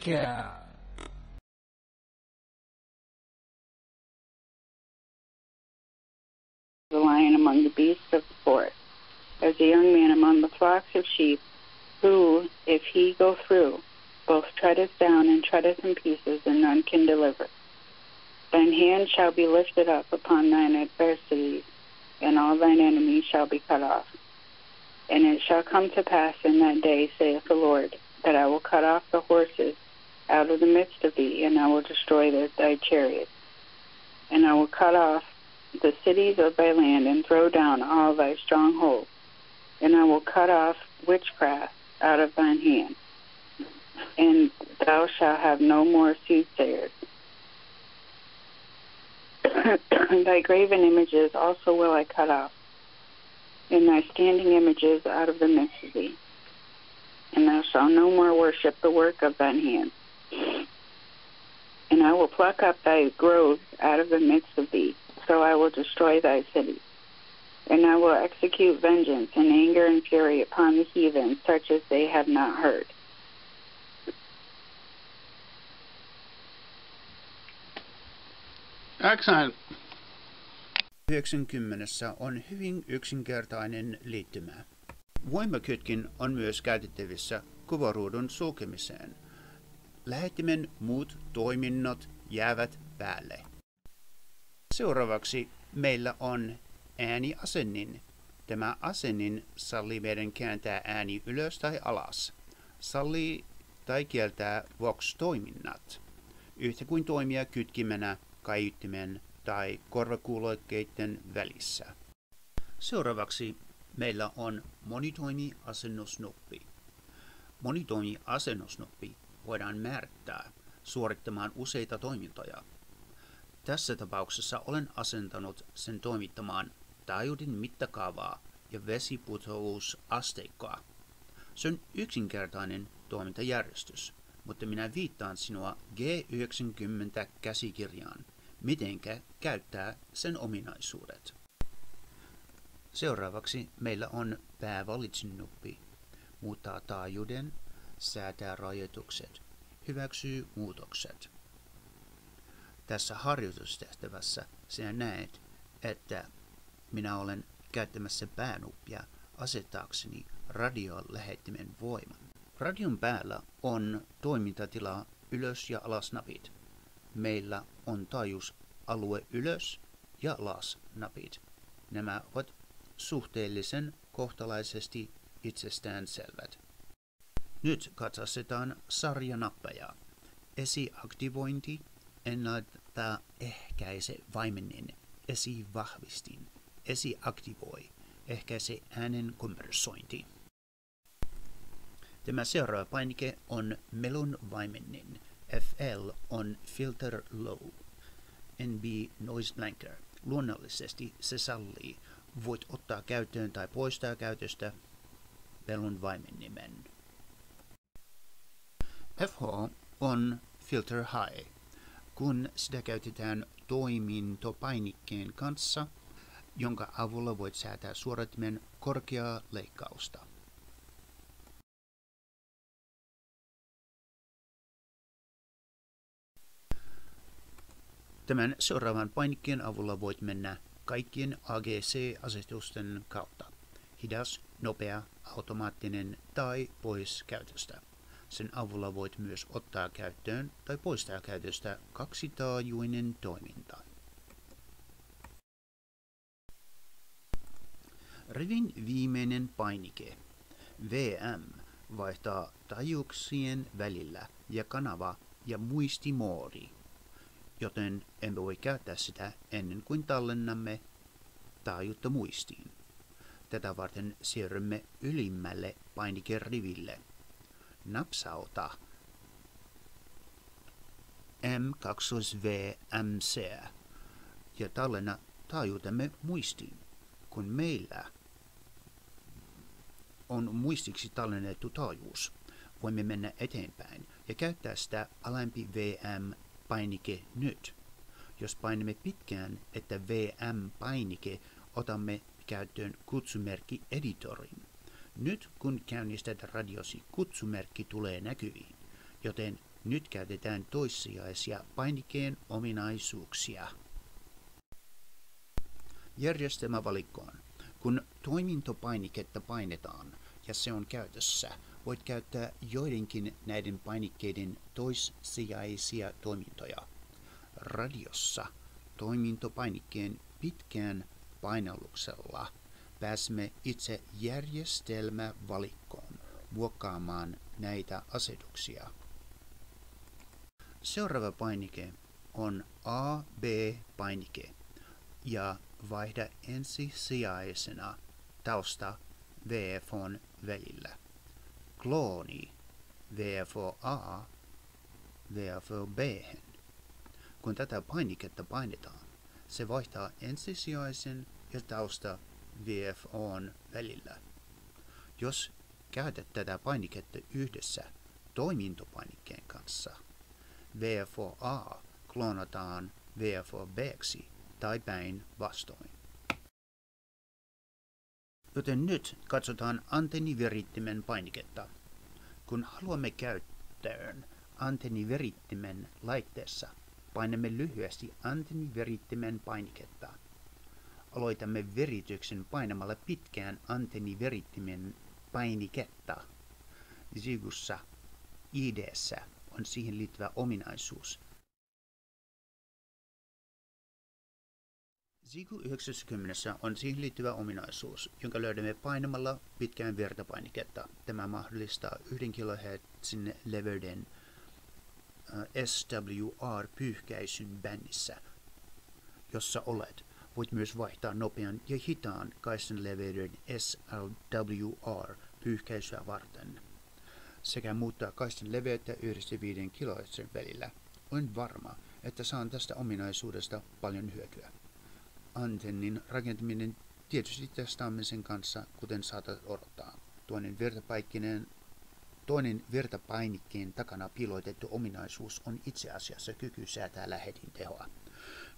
cat. The lion among the beasts of the forest, as a young man among the flocks of sheep, who, if he go through, both treadeth down and treadeth in pieces, and none can deliver. Thine hand shall be lifted up upon thine adversaries, and all thine enemies shall be cut off. And it shall come to pass in that day, saith the Lord, that I will cut off the horses out of the midst of thee, and I will destroy thy chariots. And I will cut off the cities of thy land, and throw down all thy strongholds. And I will cut off witchcraft out of thine hand, and thou shalt have no more soothsayers. Thy graven images also will I cut off, and thy standing images out of the midst of thee. And thou shalt no more worship the work of thine hands. And I will pluck up thy groves out of the midst of thee, so I will destroy thy cities. And I will execute vengeance and anger and fury upon the heathen, such as they have not heard. Excellent. 90 on hyvin yksinkertainen liittymä. Voimakytkin on myös käytettävissä kuvaruudun sulkemiseen. Lähettimen muut toiminnot jäävät päälle. Seuraavaksi meillä on ääniasennin. Tämä asennin sallii meidän kääntää ääni ylös tai alas. Sallii tai kieltää Vox-toiminnat, yhtä kuin toimia kytkimenä kaiuttimen tai korvakuulokkeiden välissä. Seuraavaksi meillä on monitoimiasennusnuppi. Monitoimiasennusnuppi voidaan määrittää suorittamaan useita toimintoja. Tässä tapauksessa olen asentanut sen toimittamaan taajuuden mittakaavaa ja vesiputousasteikkoa. Se on yksinkertainen toimintajärjestys, mutta minä viittaan sinua G90 käsikirjaan, mitenkä käyttää sen ominaisuudet. Seuraavaksi meillä on päävalitsin-nuppi. Muuttaa taajuuden, säätää rajoitukset, hyväksyy muutokset. Tässä harjoitustehtävässä sinä näet, että minä olen käyttämässä päänuppia asettaakseni radiolähettimen voiman. Radion päällä on toimintatila ylös- ja alasnapit. Meillä on taajuusalue ylös- ja alasnapit. Nämä ovat suhteellisen kohtalaisesti itsestäänselvät. Nyt katsastetaan sarjanappeja. Esiaktivointi, ennaltaehkäise vaimenin, esivahvistin, esiaktivoi, ehkäise äänen kompressointi. Tämä seuraava painike on melun vaimennin. FL on filter low. NB noise blanker. Luonnollisesti se sallii. Voit ottaa käyttöön tai poistaa käytöstä melun vaimennimen. FH on filter high. Kun sitä käytetään toimintopainikkeen kanssa, jonka avulla voit säätää suodattimen korkeaa leikkausta. Tämän seuraavan painikkeen avulla voit mennä kaikkien AGC-asetusten kautta. Hidas, nopea, automaattinen tai pois käytöstä. Sen avulla voit myös ottaa käyttöön tai poistaa käytöstä kaksitaajuinen toiminta. Rivin viimeinen painike, VM, vaihtaa taajuuksien välillä ja kanava- ja muistimoodi, joten emme voi käyttää sitä ennen kuin tallennamme taajuutta muistiin. Tätä varten siirrymme ylimmälle painikeriville. Napsauta M2VMC ja tallenna taajuutemme muistiin. Kun meillä on muistiksi tallennettu taajuus, voimme mennä eteenpäin ja käyttää sitä alempi VM-painike nyt. Jos painamme pitkään, että VM-painike, otamme käyttöön kutsumerkki editorin. Nyt kun käynnistät radiosi, kutsumerkki tulee näkyviin, joten Nyt käytetään toissijaisia painikkeen ominaisuuksia. Järjestelmävalikkoon. Kun toimintopainiketta painetaan ja se on käytössä, voit käyttää joidenkin näiden painikkeiden toissijaisia toimintoja. Radiossa toimintopainikkeen pitkään painalluksella pääsemme itse järjestelmävalikkoon muokkaamaan näitä asetuksia. Seuraava painike on A-B-painike ja vaihda ensisijaisena tausta VFOn välillä. Klooni VFO A VFO B. Kun tätä painiketta painetaan, se vaihtaa ensisijaisen ja tausta VFOn välillä. Jos käytät tätä painiketta yhdessä toimintopainikkeen kanssa, VFO A kloonataan VFO B:ksi tai päin vastoin. Joten nyt katsotaan antennivirittimen painiketta. Kun haluamme käyttöön antennivirittimen laitteessa, painamme lyhyesti antennivirittimen painiketta. Aloitamme virityksen painamalla pitkään antennivirittimen painiketta. Zigussa ID:ssä on siihen liittyvä ominaisuus. Zigu 90 on siihen liittyvä ominaisuus, jonka löydämme painamalla pitkään virtapainiketta. Tämä mahdollistaa 1 kHz leveyden SWR-pyyhkäisyn bändissä, jossa olet. Voit myös vaihtaa nopean ja hitaan kaistan leveyden SLWR-pyyhkäisyä varten sekä muuttaa kaistan leveyttä 1-5 kHz välillä. Olen varma, että saan tästä ominaisuudesta paljon hyötyä. Antennin rakentaminen tietysti testaamme sen kanssa, kuten saatat odottaa. Toinen virtapainikkeen takana piilotettu ominaisuus on itse asiassa kyky säätää lähetin tehoa.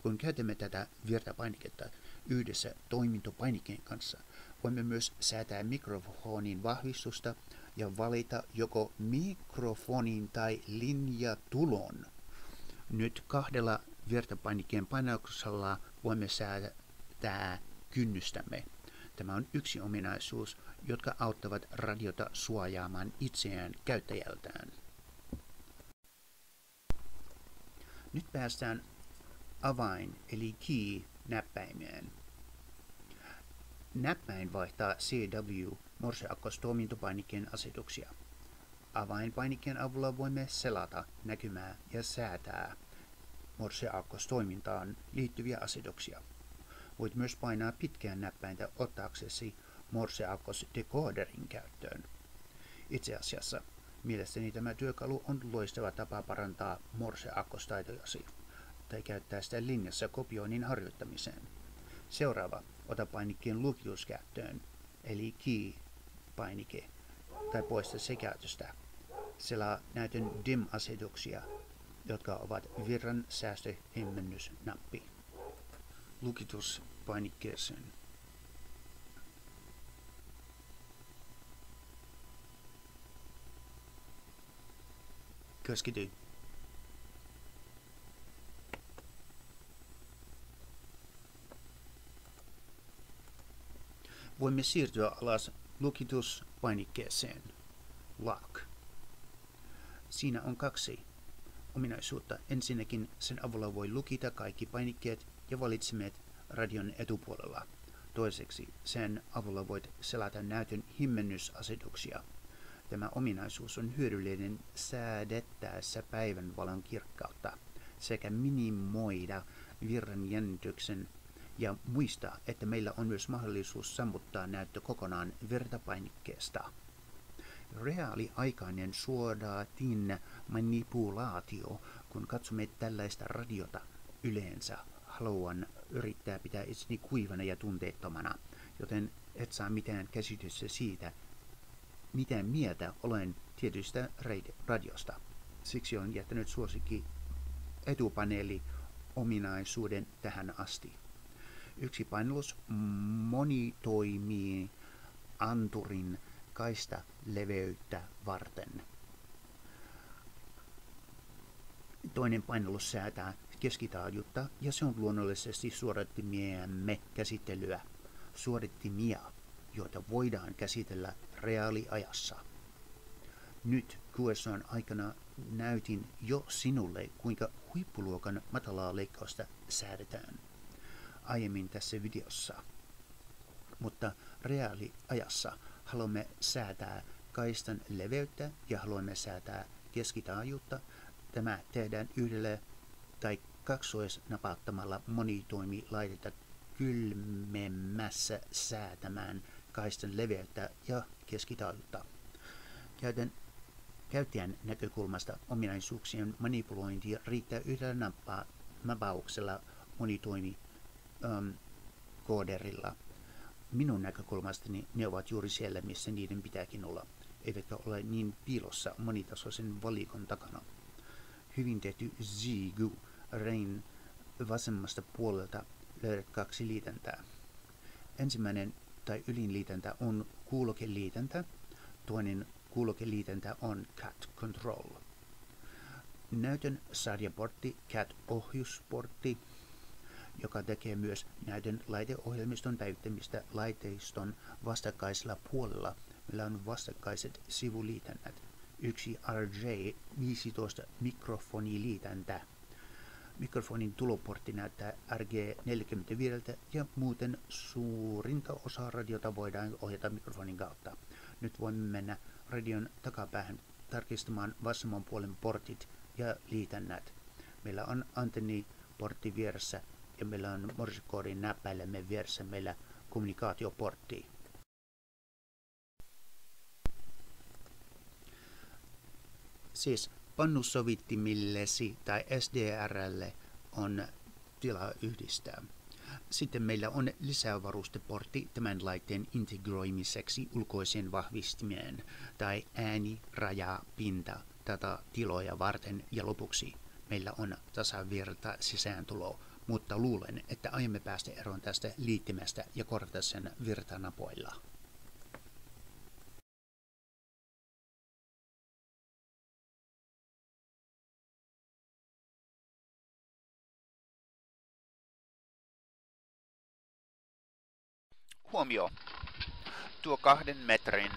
Kun käytämme tätä virtapainiketta yhdessä toimintopainikkeen kanssa, voimme myös säätää mikrofonin vahvistusta ja valita joko mikrofonin tai linjatulon. Nyt 2 virtapainikkeen painauksella voimme säätää kynnystämme. Tämä on yksi ominaisuus, jotka auttavat radiota suojaamaan itseään käyttäjältään. Nyt päästään avain eli key-näppäimeen. Näppäin vaihtaa CW Morse-akkostoimintopainikkeen asetuksia. Avainpainikkeen avulla voimme selata näkymää ja säätää Morse-akkostoimintaan liittyviä asetuksia. Voit myös painaa pitkään näppäintä ottaaksesi Morse-akkosdecoderin käyttöön. Itse asiassa mielestäni tämä työkalu on loistava tapa parantaa Morse-akkostaitojasi tai käyttää sitä linjassa kopioinnin harjoittamiseen. Seuraava, ota painikkeen lukitus käyttöön, eli key-painike, tai poista se käytöstä. Selaa näytön DIM-asetuksia, jotka ovat virran säästöhemmennysnappi. Lukitus painikkeeseen. Keskity. Voimme siirtyä alas lukituspainikkeeseen. Lock. Siinä on 2 ominaisuutta. Ensinnäkin sen avulla voi lukita kaikki painikkeet ja valitsemet radion etupuolella. Toiseksi sen avulla voit selata näytön himmennysasetuksia. Tämä ominaisuus on hyödyllinen säädettäessä päivänvalon kirkkautta sekä minimoida virran jännityksen ja muistaa, että meillä on myös mahdollisuus sammuttaa näyttö kokonaan virtapainikkeesta. Reaaliaikainen suodaatin manipulaatio, kun katsomme tällaista radiota yleensä. Haluan yrittää pitää itseni kuivana ja tunteettomana, joten et saa mitään käsitystä siitä, mitä mieltä olen tietystä radiosta. Siksi olen jättänyt suosikki etupaneeli ominaisuuden tähän asti. Yksi painallus monitoimii anturin kaista leveyttä varten. Toinen painallus säätää keskitaajuutta ja se on luonnollisesti suorittimiemme käsittelyä. Suorittimia, joita voidaan käsitellä reaaliajassa. Nyt QSOn aikana näytin jo sinulle, kuinka huippuluokan matalaa leikkausta säädetään aiemmin tässä videossa. Mutta reaaliajassa haluamme säätää kaistan leveyttä ja haluamme säätää keskitaajuutta. Tämä tehdään yhdellä tai kaksoisnapauttamalla monitoimilaitetta kylmemmässä säätämään kaistan leveyttä ja keskitaajuutta. Käyttäjän näkökulmasta ominaisuuksien manipulointi riittää yhdellä napauksella monitoimikooderilla. Minun näkökulmastani ne ovat juuri siellä, missä niiden pitääkin olla, eivätkä ole niin piilossa monitasoisen valikon takana. Hyvin tehty Zigu Rain vasemmasta puolelta löydät 2 liitäntää. Ensimmäinen tai ylin liitäntä on kuulokeliitäntä, toinen kuulokeliitäntä on Cat Control. Näytön sarjaportti Cat-ohjusportti, joka tekee myös näytön laiteohjelmiston päivittämistä laitteiston vastakkaisella puolella. Meillä on vastakkaiset sivuliitännät. Yksi RJ15 mikrofoniliitäntä. Mikrofonin tuloportti näyttää RG45 ja muuten suurinta osaa radiota voidaan ohjata mikrofonin kautta. Nyt voimme mennä radion takapäähän tarkistamaan vasemman puolen portit ja liitännät. Meillä on antenniportti vieressä ja meillä on morsekoodin näppäilemme vieressä meillä kommunikaatioportti. Siis pannusovittimillesi tai SDRlle on tilaa yhdistää. Sitten meillä on lisävarusteportti tämän laitteen integroimiseksi ulkoiseen vahvistimeen tai äänirajapinta tätä tiloja varten ja lopuksi meillä on tasavirta sisääntulo, mutta luulen, että aiomme päästä eroon tästä liittimästä ja korvata sen virtanapoilla. Huomio! Tuo 2 metrin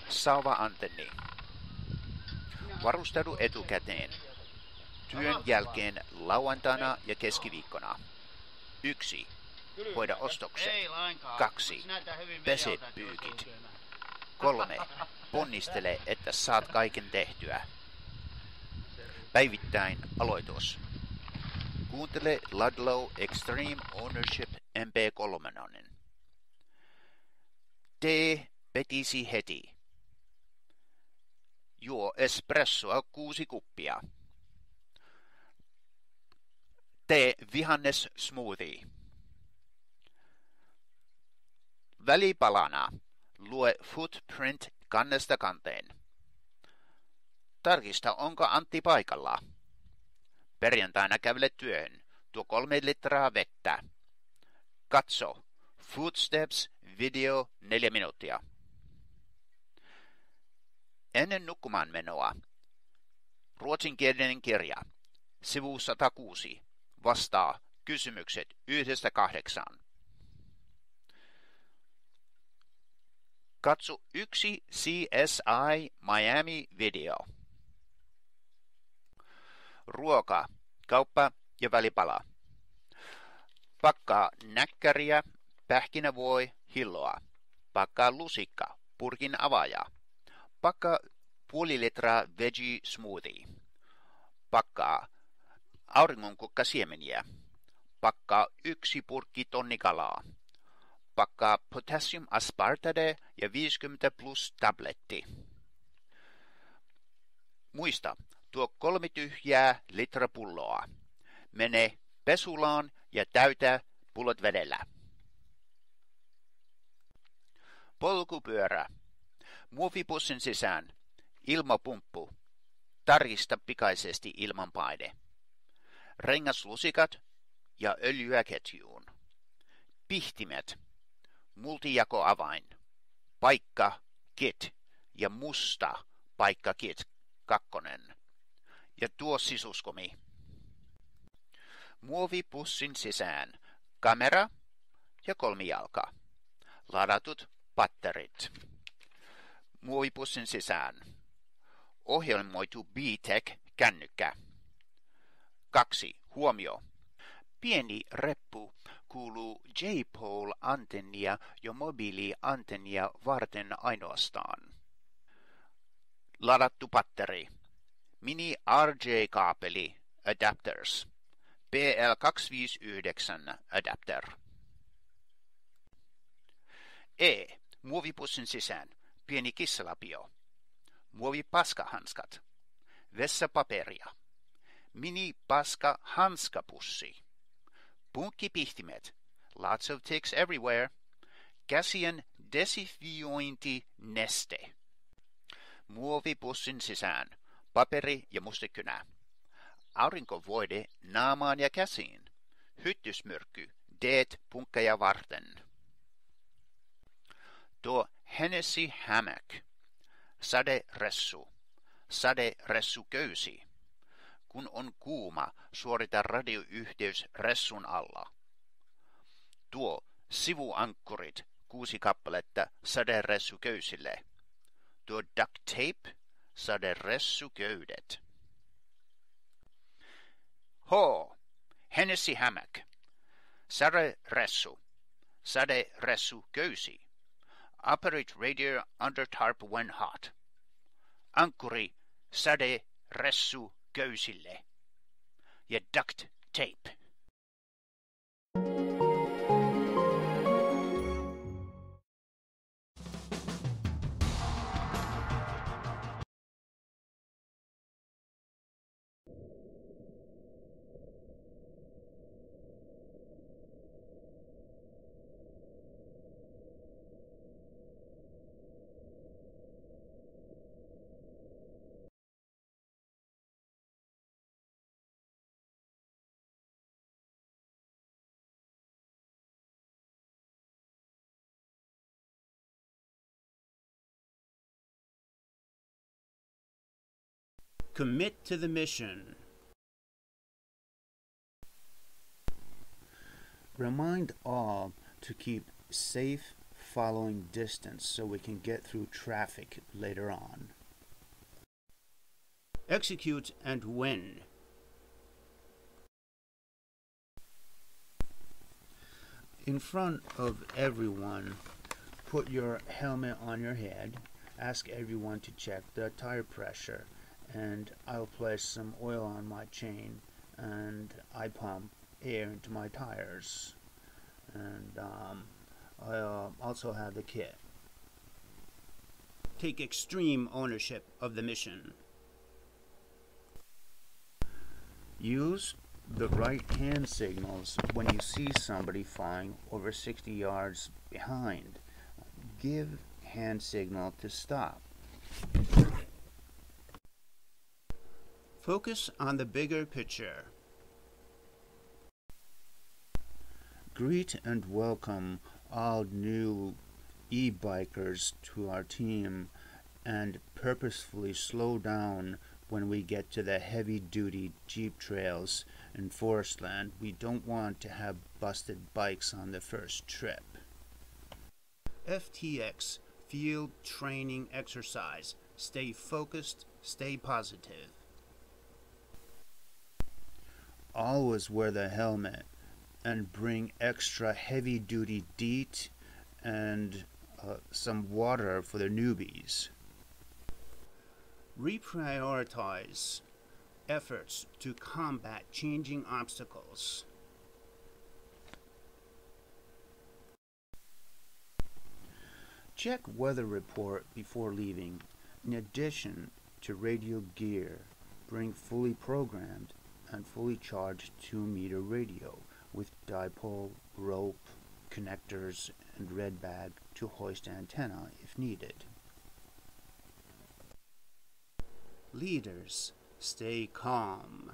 sauva-antenni. Varustaudu etukäteen. Työn jälkeen lauantaina ja keskiviikkona. 1. Hoida ostokset. 2. Pese pyykit. 3. Ponnistele, että saat kaiken tehtyä. Päivittäin aloitus. Kuuntele Ludlow Extreme Ownership MP3. Tee petisi heti. Juo espressoa 6 kuppia. Tee vihannes smoothie. Välipalana. Lue footprint kannesta kanteen. Tarkista, onko Antti paikalla. Perjantaina kävele työhön. Tuo 3 litraa vettä. Katso. Footsteps video 4 minuuttia. Ennen nukkumaan menoa. Ruotsinkielinen kirja. Sivu 106. Vastaa kysymykset 1-8. Katso 1 CSI Miami video. Ruoka, kauppa ja välipala. Pakkaa näkkäriä, pähkinävoi, hilloa. Pakkaa lusikka, purkin avaaja. Pakkaa puoli litraa veggie smoothie. Pakkaa auringonkukkasiemeniä. Pakkaa 1 purkki tonnikalaa. Pakkaa potassium aspartate ja 50 plus tabletti. Muista, tuo 3 tyhjää litrapulloa. Mene pesulaan ja täytä pullot vedellä. Polkupyörä. Muovipussin sisään. Ilmapumppu. Tarkista pikaisesti ilmanpaine. Rengaslusikat ja öljyä ketjuun. Pihtimet. Multijakoavain. Paikka kit ja musta paikka kit 2. Ja tuo sisuskomi. Muovipussin sisään kamera ja kolmijalka. Ladatut patterit. Muovipussin sisään ohjelmoitu BTEC-kännykkä. 2. Huomio. Pieni reppu kuuluu J-pole-antennia ja mobiiliantennia varten ainoastaan. Ladattu patteri. Mini RJ-kaapeli adapters. PL259 adapter. E. Muovipussin sisään pieni kissalapio. Muovipaskahanskat. Vessapaperia. Mini paska hanskapussi. Punkkipihtimet. Lots of ticks everywhere. Käsien desinfiointineste. Muovipussin sisään paperi ja mustekynä. Aurinkovoide naamaan ja käsiin. Hyttysmyrkky DEET-punkkeja varten. Tuo Hennessy Hammock. Saderessu. Saderessuköysi. Kun on kuuma, suorita radioyhteys ressun alla. Tuo sivuankkurit 6 kappaletta saderessuköysille. Tuo duct tape saderessuköydet. H. Hennessy Hammock. Saderessu. Saderessuköysi. Operate radio under tarp when hot. Ankkuri saderessuköysille. Ja duct tape. Commit to the mission. Remind all to keep safe following distance so we can get through traffic later on. Execute and win. In front of everyone, put your helmet on your head. Ask everyone to check the tire pressure, and I'll place some oil on my chain, and I pump air into my tires, and I'll also have the kit. Take extreme ownership of the mission. Use the right hand signals when you see somebody flying over 60 yards behind. Give hand signal to stop. Focus on the bigger picture. Greet and welcome all new e-bikers to our team, and purposefully slow down when we get to the heavy-duty jeep trails and forest land. We don't want to have busted bikes on the first trip. FTX, field training exercise. Stay focused, stay positive. Always wear the helmet and bring extra heavy-duty DEET and some water for the newbies. Reprioritize efforts to combat changing obstacles. Check weather report before leaving. In addition to radio gear, bring fully programmed and fully charged 2-meter radio with dipole, rope, connectors, and red bag to hoist antenna if needed. Leaders, stay calm.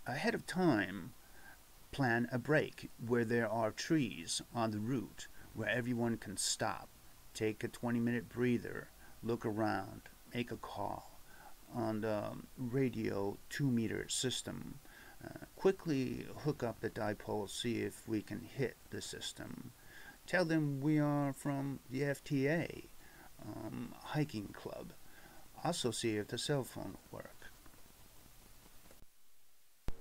Ahead of time, plan a break where there are trees on the route where everyone can stop, take a 20-minute breather, look around, make a call. on the radio 2-meter system. Quickly hook up the dipole, see if we can hit the system. Tell them we are from the FTA hiking club. Also see if the cell phone will work.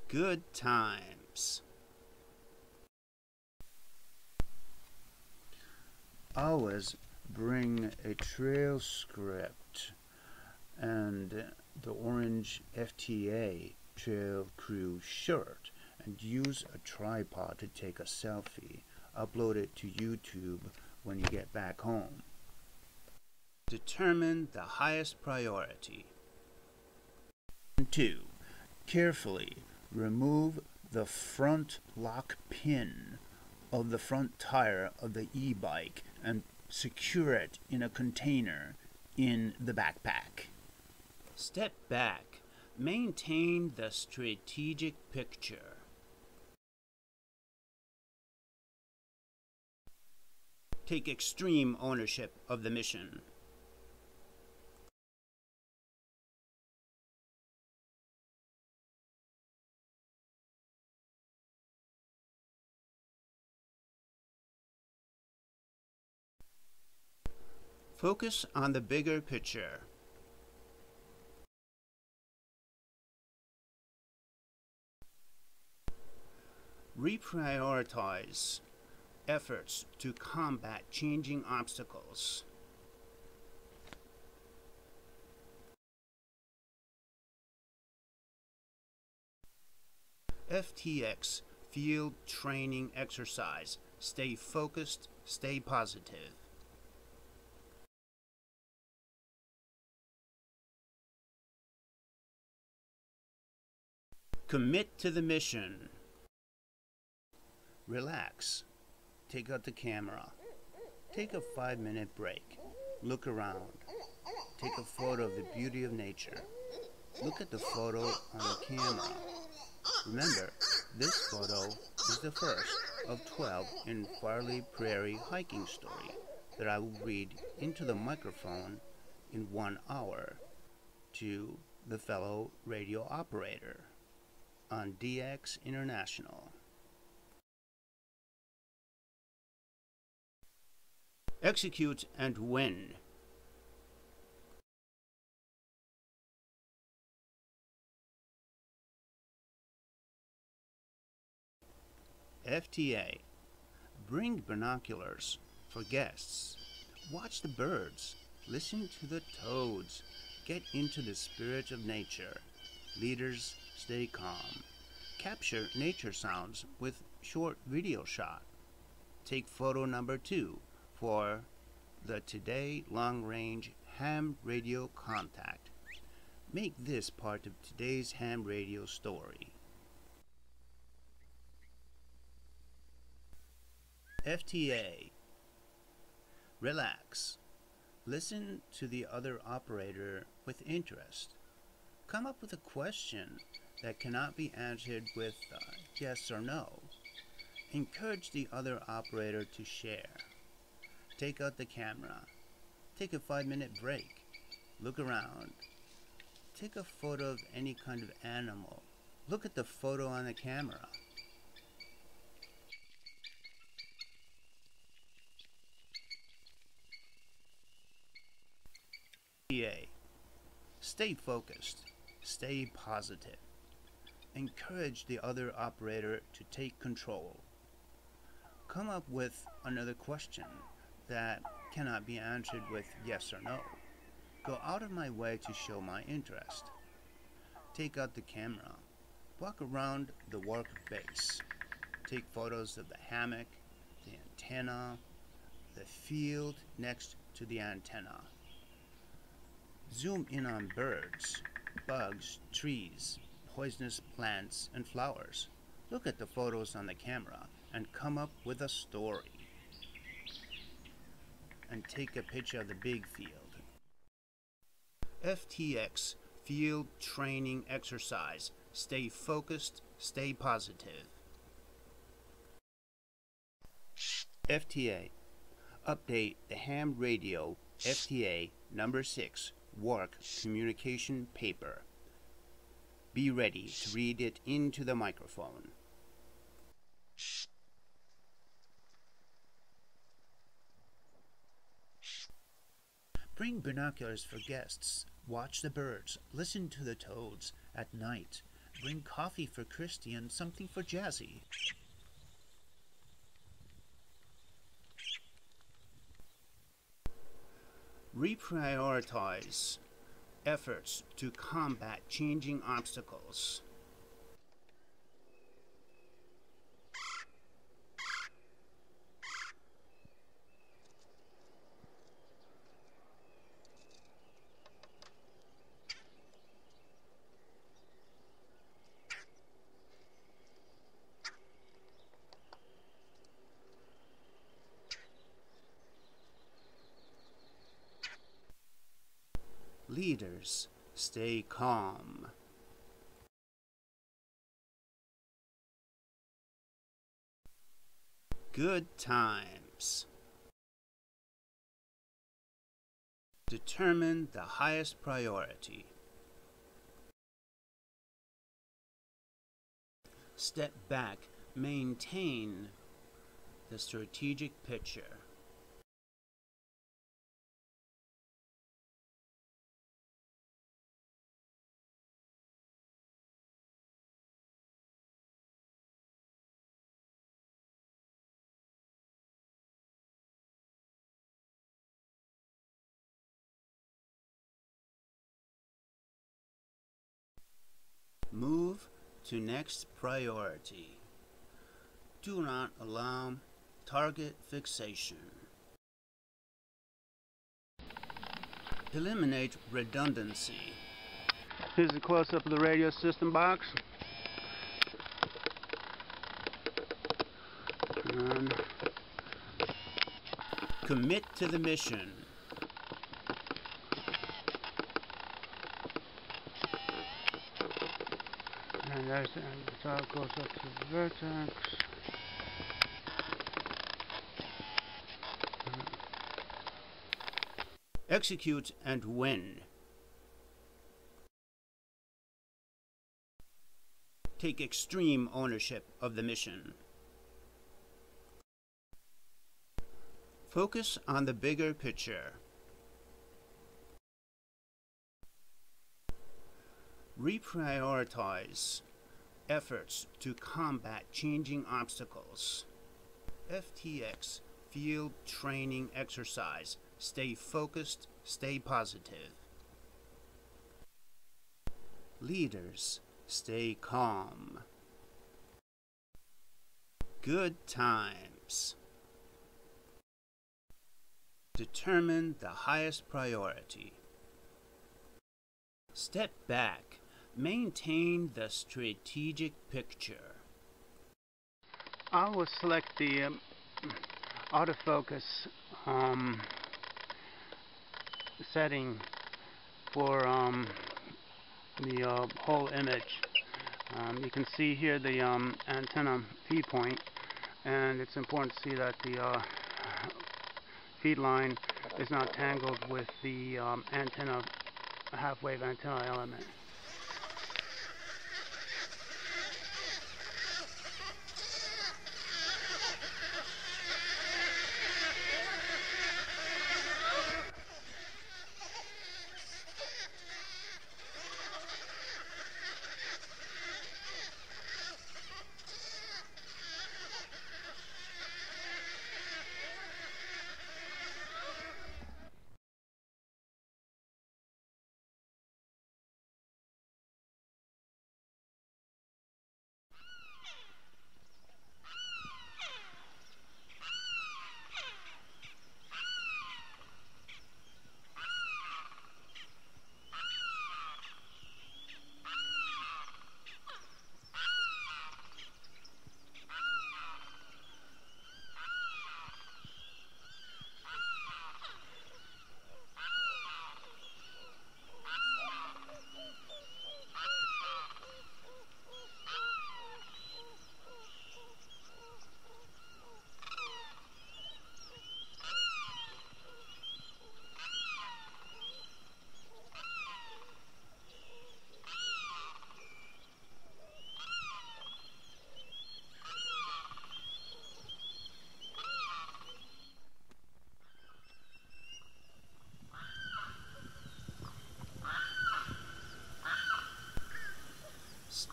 Good times. Always bring a trail script and the orange FTA trail crew shirt, and use a tripod to take a selfie. Upload it to YouTube when you get back home. Determine the highest priority. 2. Carefully remove the front lock pin of the front tire of the e-bike and secure it in a container in the backpack. Step back. Maintain the strategic picture. Take extreme ownership of the mission. Focus on the bigger picture. Reprioritize efforts to combat changing obstacles. FTX field training exercise. Stay focused, stay positive. Commit to the mission. Relax. Take out the camera. Take a 5-minute break. Look around. Take a photo of the beauty of nature. Look at the photo on the camera. Remember, this photo is the first of 12 in Farley Prairie hiking story that I will read into the microphone in 1 hour to the fellow radio operator on DX International. Execute and win. FTA. Bring binoculars for guests. Watch the birds. Listen to the toads. Get into the spirit of nature. Leaders, stay calm. Capture nature sounds with short video shot. Take photo number 2 for the Today Long Range Ham Radio Contact. Make this part of today's ham radio story. FTA. Relax. Listen to the other operator with interest. Come up with a question that cannot be answered with yes or no. Encourage the other operator to share. Take out the camera. Take a 5-minute break. Look around. Take a photo of any kind of animal. Look at the photo on the camera. Stay focused. Stay positive. Encourage the other operator to take control. Come up with another question that cannot be answered with yes or no. Go out of my way to show my interest. Take out the camera. Walk around the workspace. Take photos of the hammock, the antenna, the field next to the antenna. Zoom in on birds, bugs, trees, poisonous plants, and flowers. Look at the photos on the camera and come up with a story. And take a picture of the big field. FTX field training exercise. Stay focused, stay positive. FTA. Update the ham radio FTA number 6 work communication paper. Be ready to read it into the microphone. Bring binoculars for guests. Watch the birds. Listen to the toads at night. Bring coffee for Christy and something for Jazzy. Reprioritize efforts to combat changing obstacles. Leaders, stay calm. Good times. Determine the highest priority. Step back. Maintain the strategic picture. Move to next priority. Do not allow target fixation. Eliminate redundancy. Here's a close-up of the radio system box. And Commit to the mission. there's the top goes up to the vertex. Execute and win. Take extreme ownership of the mission. Focus on the bigger picture. Reprioritize efforts to combat changing obstacles. FTX, field training exercise. Stay focused, stay positive. Leaders, stay calm. Good times. Determine the highest priority. Step back. Maintain the strategic picture. I will select the autofocus setting for the whole image. You can see here the antenna feed point, and it's important to see that the feed line is not tangled with the antenna, half-wave antenna element.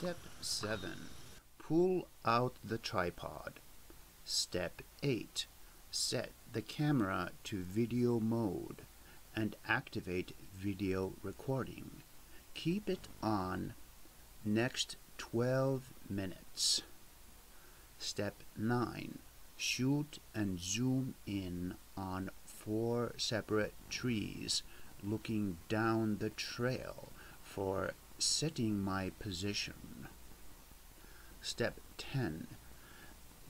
Step 7. Pull out the tripod. Step 8. Set the camera to video mode and activate video recording. Keep it on next 12 minutes. Step 9. Shoot and zoom in on 4 separate trees looking down the trail for setting my position. Step 10.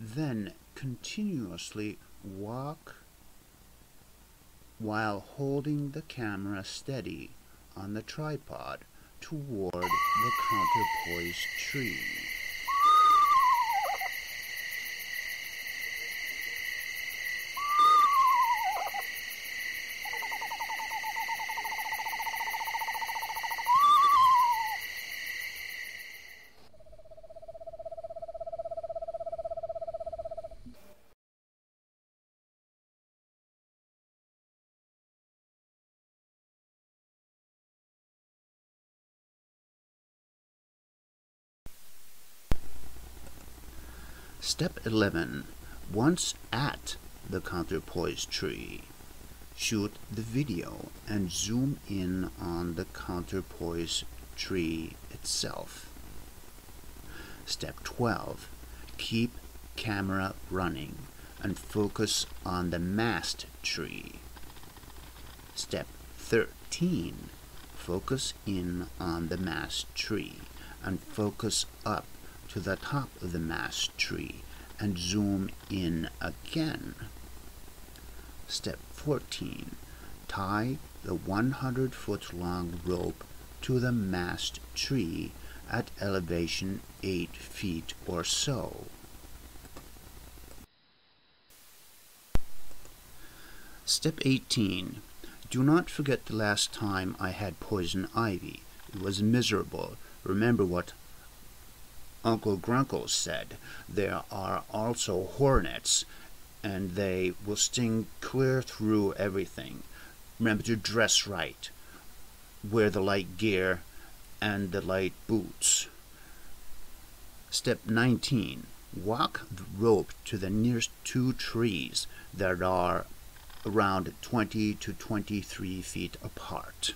Then continuously walk while holding the camera steady on the tripod toward the counterpoise tree. Step 11. Once at the counterpoise tree, shoot the video and zoom in on the counterpoise tree itself. Step 12. Keep camera running and focus on the mast tree. Step 13. Focus in on the mast tree and focus up to the top of the mast tree and zoom in again. Step 14. Tie the 100-foot-long rope to the mast tree at elevation 8 feet or so. Step 18. Do not forget the last time I had poison ivy. It was miserable. Remember what Uncle Grunkle said. There are also hornets, and they will sting clear through everything. Remember to dress right. Wear the light gear and the light boots. Step 19. Walk the rope to the nearest 2 trees that are around 20 to 23 feet apart.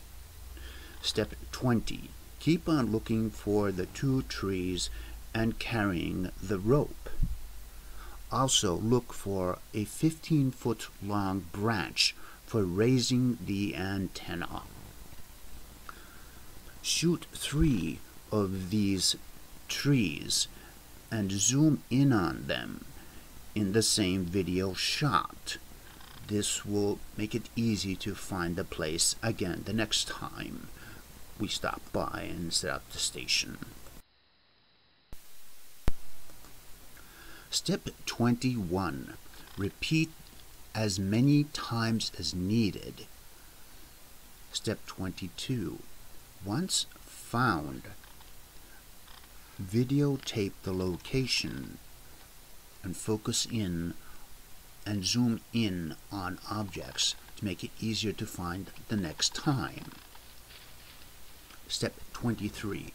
Step 20. Keep on looking for the 2 trees and carrying the rope. Also look for a 15-foot long branch for raising the antenna. Shoot 3 of these trees and zoom in on them in the same video shot. This will make it easy to find the place again the next time we stop by and set up the station. Step 21. Repeat as many times as needed. Step 22. Once found, videotape the location and focus in and zoom in on objects to make it easier to find the next time. Step 23.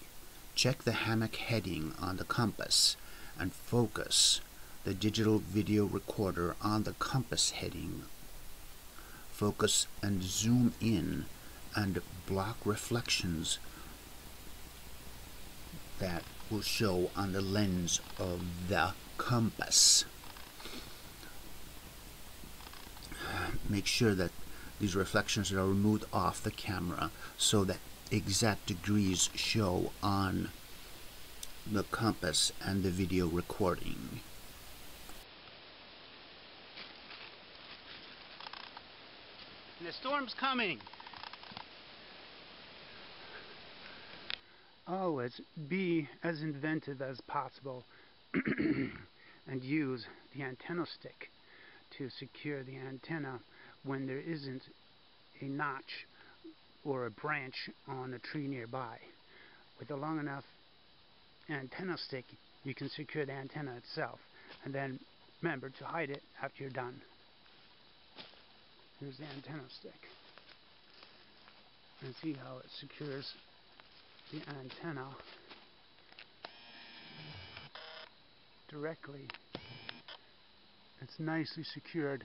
Check the hammock heading on the compass and focus the digital video recorder on the compass heading. Focus and zoom in and block reflections that will show on the lens of the compass. Make sure that these reflections are removed off the camera so that exact degrees show on the compass and the video recording. The storm's coming. Always be as inventive as possible and use the antenna stick to secure the antenna when there isn't a notch or a branch on a tree nearby. With a long enough antenna stick, you can secure the antenna itself, and then remember to hide it after you're done. Here's the antenna stick. And see how it secures the antenna directly. It's nicely secured,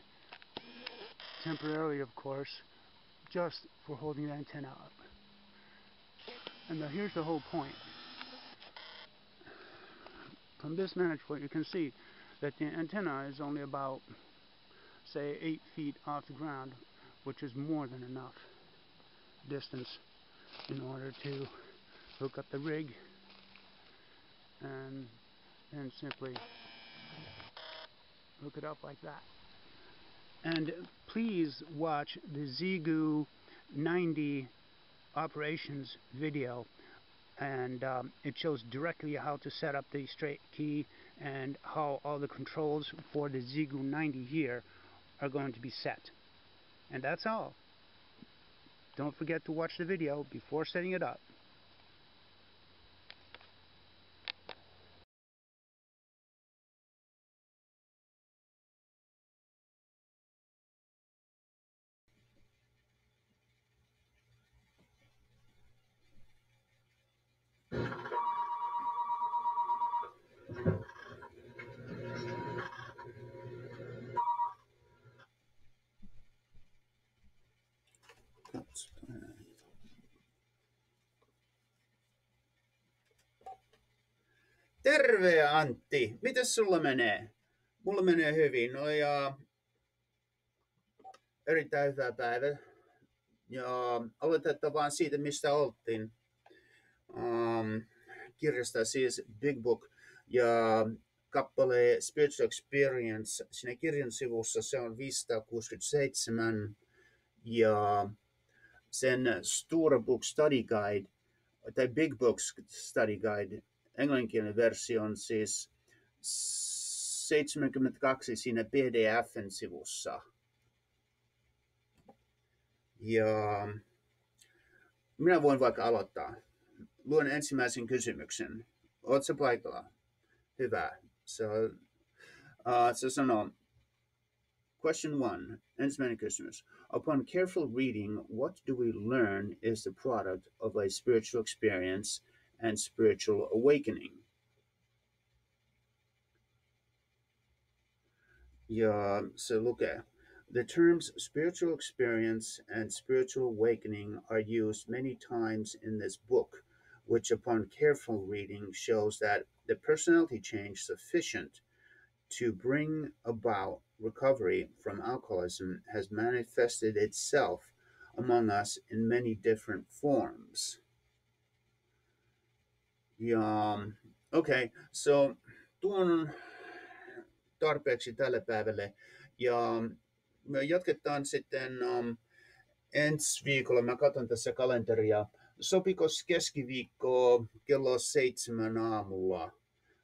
temporarily of course, just for holding the antenna up. And now here's the whole point. From this vantage point you can see that the antenna is only about, say, 8 feet off the ground, which is more than enough distance in order to hook up the rig and then simply hook it up like that. And please watch the ZigGoo 90 operations video, and it shows directly how to set up the straight key and how all the controls for the ZigGoo 90 here are going to be set. And that's all. Don't forget to watch the video before setting it up. Terve Antti, mites sulla menee? Mulla menee hyvin, no ja erittäin hyvä päivä. Ja aloitetaan vaan siitä, mistä oltiin. Kirjasta siis Big Book ja kappale Spiritual Experience. Siinä kirjan sivussa se on 567 ja sen Stora Book Study Guide tai Big Book Study Guide englanninkielinen versio on siis 72 siinä PDF:n sivussa. Ja minä voin vaikka aloittaa. Luen ensimmäisen kysymyksen. Ootko paikalla? Hyvä. Se sanoo, question 1, ensimmäinen kysymys. Upon careful reading, what do we learn is the product of a spiritual experience and spiritual awakening? Ja se lukee, the terms spiritual experience and spiritual awakening are used many times in this book, which upon careful reading shows that the personality change sufficient to bring about recovery from alcoholism has manifested itself among us in many different forms. Ja, okay, so tuon tarpeeksi tälle päivälle. Ja me jatketaan sitten ensi viikolla. Mä katson tässä kalenteria. Sopiko keskiviikko kello 7 aamulla,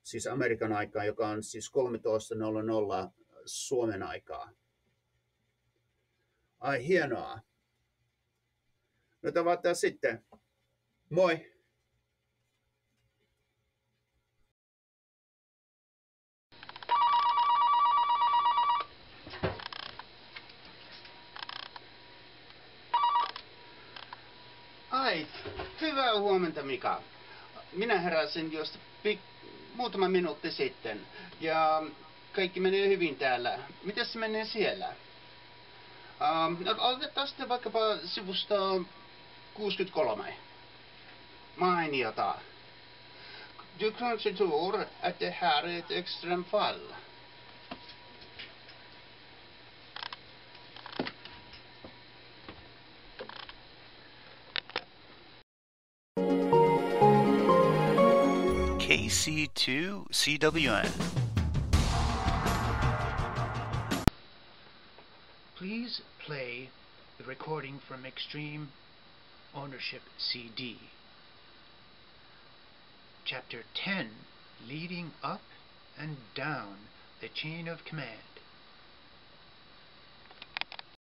siis Amerikan aikaa, joka on siis 13.00 Suomen aikaa? Ai hienoa. No tavataan sitten. Moi! Ai, hyvää huomenta Mika. Minä heräsin just muutama minuutti sitten ja kaikki menee hyvin täällä. Mitäs se menee siellä? Aloitetaan sitten vaikkapa sivusta 63. Mainiota. Du kanske tror att det här är ett extremfall. KC2CWN. Please play the recording from Extreme Ownership CD. Chapter 10, Leading Up and Down the Chain of Command.